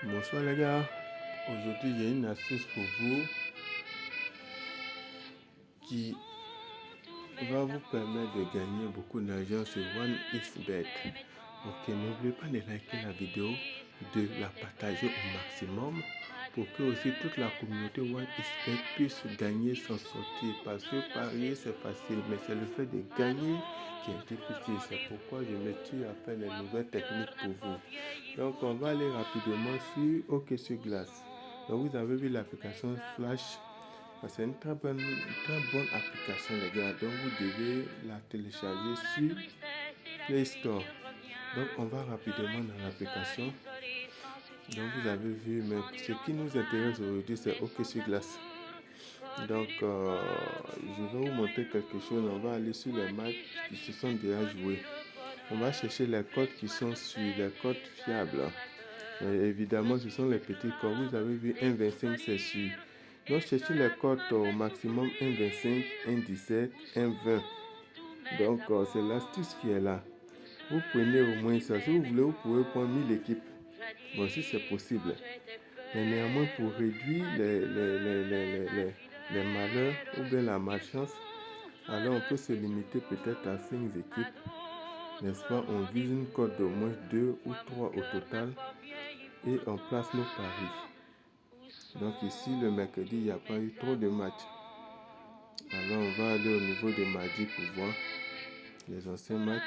Bonsoir les gars, aujourd'hui j'ai une astuce pour vous qui va vous permettre de gagner beaucoup d'argent sur OneXBet. Ok, n'oubliez pas de liker la vidéo, de la partager au maximum pour que aussi toute la communauté OneXBet puisse gagner sans sortir. Parce que parier c'est facile, mais c'est le fait de gagner qui est difficile. C'est pourquoi je me tue à faire les nouvelles techniques pour vous. Donc on va aller rapidement sur OK sur glace. Donc vous avez vu l'application Flash. C'est une très bonne application les gars. Donc vous devez la télécharger sur Play Store. Donc on va rapidement dans l'application. Donc vous avez vu, mais ce qui nous intéresse aujourd'hui c'est OK sur glace. Donc je vais vous montrer quelque chose. On va aller sur les matchs qui se sont déjà joués. On va chercher les codes qui sont sur les codes fiables. Évidemment, ce sont les petits codes. Vous avez vu 1,25 c'est sûr. Donc cherchez les codes au maximum 1,25, 1,17, 1,20. Donc c'est l'astuce qui est là. Vous prenez au moins ça. Si vous voulez, vous pouvez prendre 1000 équipes. Bon, si c'est possible. Mais néanmoins, pour réduire les malheurs ou bien la malchance, alors on peut se limiter peut-être à 5 équipes. N'est-ce pas? On vise une cote d'au moins 2 ou 3 au total et on place nos paris. Donc ici, le mercredi, il n'y a pas eu trop de matchs. Alors on va aller au niveau de mardi pour voir les anciens matchs.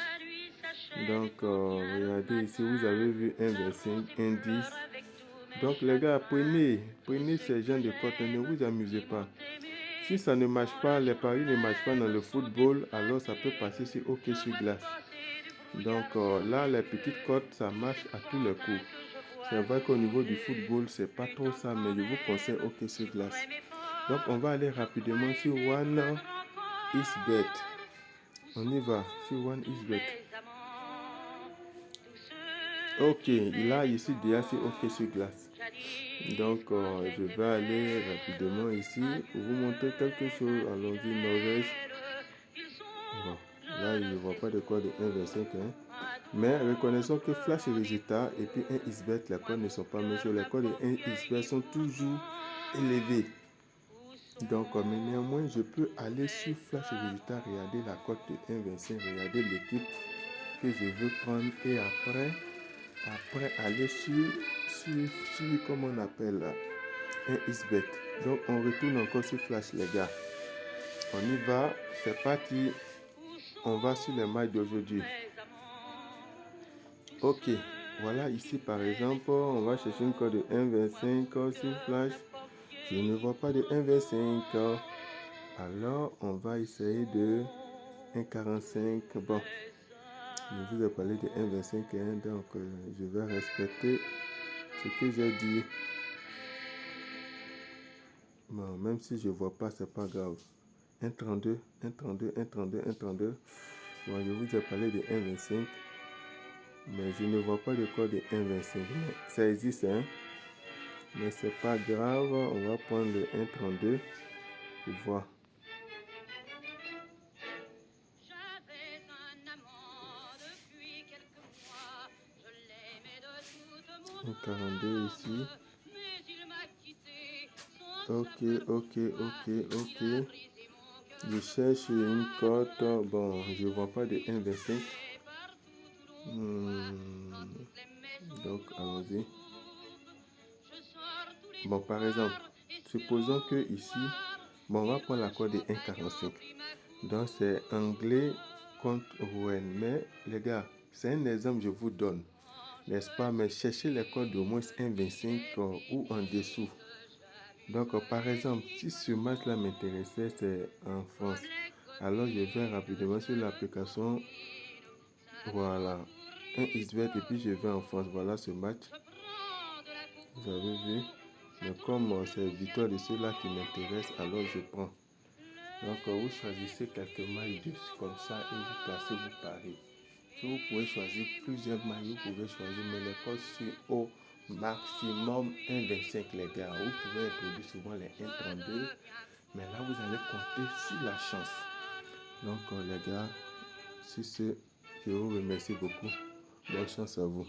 Donc regardez ici, vous avez vu 1,25, 1,10. Donc les gars, prenez ces gens de cotes, ne vous amusez pas. Si ça ne marche pas, les paris ne marchent pas dans le football, alors ça peut passer sur OK sur glace. Donc là, les petites cotes, ça marche à tous les coups. C'est vrai qu'au niveau du football, c'est pas trop ça, mais je vous conseille OK sur glace. Donc on va aller rapidement sur OneXBet. On y va sur OneXBet. Ok, là ici déjà c'est OK sur glace. Donc je vais aller rapidement ici pour vous montrer quelque chose. Allons-y, Norvège. Bon, là je ne vois pas de quoi de 1,25. Mais reconnaissons que Flash et résultat et puis 1xBet, les codes ne sont pas méchants. Les codes de 1xBet sont toujours élevés. Donc, mais néanmoins, je peux aller sur Flash et résultat, regarder la cote de 1,25, regarder l'équipe que je veux prendre et après aller sur comment on appelle, 1xBet. Donc, on retourne encore sur Flash, les gars. On y va, c'est parti. On va sur les matchs d'aujourd'hui. Ok, voilà ici par exemple, on va chercher une cote de 1,25 sur Flash. Je ne vois pas de 1,25. Alors, on va essayer de 1,45. Bon, je vous ai parlé de 1,25, donc je vais respecter ce que j'ai dit. Bon, même si je ne vois pas, c'est pas grave. 1,32, 1,32, 1,32, 1,32. Bon, je vous ai parlé de 1,25. Mais je ne vois pas de code de 1,25. Ça existe, hein. Mais c'est pas grave. On va prendre le 1,32 pour voir. 1,42 ici. Ok. Je cherche une cote. Bon, je ne vois pas de 1,25. Donc, allons-y. Bon, par exemple, supposons que ici, bon, on va prendre la cote de 1,45. Donc, c'est anglais contre Rouen. Mais, les gars, c'est un exemple que je vous donne. N'est-ce pas? Mais cherchez les codes d'au moins 1,25 ou en dessous. Donc, par exemple, si ce match-là m'intéressait, c'est en France. Alors, je vais rapidement sur l'application. Voilà. 1xBet et puis je vais en France. Voilà ce match. Vous avez vu? Mais comme c'est victoire de ceux-là qui m'intéressent, alors je prends. Donc, vous choisissez quelques mailles comme ça et vous placez vos paris. Si vous pouvez choisir plusieurs mailles, vous pouvez choisir, mais les codes sont au maximum 1,25 les gars. Vous pouvez introduire souvent les 1,32, mais là vous allez compter sur la chance. Donc les gars, sur ce, je vous remercie beaucoup. Bonne chance à vous.